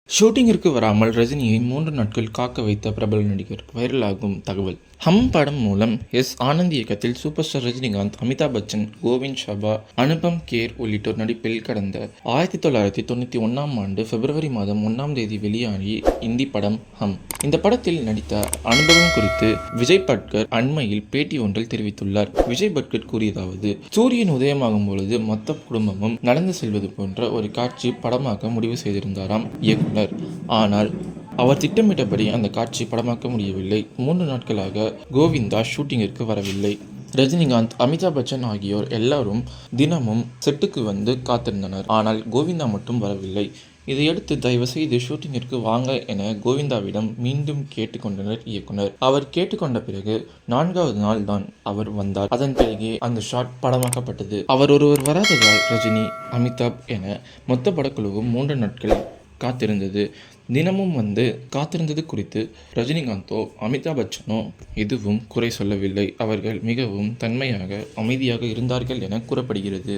ஷூட்டிங்கிற்கு வராமல் ரஜினியை 3 நாட்கள் காக்க வைத்த பிரபல நடிகர். வைரலாகும் தகவல். ஹம் படம் மூலம் ஆனந்த் இயக்கத்தில் சூப்பர் ஸ்டார் ரஜினிகாந்த், அமிதாப் பச்சன், கோவிந்த் ஷபா, அனுபம் கேர் உள்ளிட்டோர் நடிப்பில் கடந்த 1991ஆம் ஆண்டு பிப்ரவரி மாதம் 1ஆம் தேதி வெளியாகி இந்தி படம் ஹம். இந்த படத்தில் நடித்த அனுபவம் குறித்து விஜய் பட்கர் அண்மையில் பேட்டி ஒன்றில் தெரிவித்துள்ளார். விஜய் பட்கர் கூறியதாவது: சூரியன் உதயமாகும் பொழுது மொத்த குடும்பமும் நடந்து செல்வது போன்ற ஒரு காட்சி படமாக்க முடிவு செய்திருந்தாராம் இயக்குனர். ஆனால் அவர் திட்டமிட்டபடி அந்த காட்சி படமாக்க முடியவில்லை. 3 நாட்களாக கோவிந்தா ஷூட்டிங்கிற்கு வரவில்லை. ரஜினிகாந்த், அமிதாப் பச்சன் ஆகியோர் எல்லாரும் தினமும் செட்டுக்கு வந்து காத்திருந்தனர். ஆனால் கோவிந்தா மட்டும் வரவில்லை. இதையடுத்து தயவு செய்து ஷூட்டிங்கிற்கு வாங்க என கோவிந்தாவிடம் மீண்டும் கேட்டுக்கொண்டனர் இயக்குனர். அவர் கேட்டுக்கொண்ட பிறகு 4வது நாள் தான் அவர் வந்தார். அதன் பிறகே அந்த ஷாட் படமாக்கப்பட்டது. அவர் ஒருவர் வராததால் ரஜினி, அமிதாப் என மொத்த படக்குழுவும் 3 நாட்கள் காத்திருந்தது. தினமும் வந்து காத்திருந்தது குறித்து ரஜினிகாந்தோ அமிதாப் பச்சனோ எதுவும் குறை சொல்லவில்லை. அவர்கள் மிகவும் தன்மையாக, அமைதியாக இருந்தார்கள் என கூறப்படுகிறது.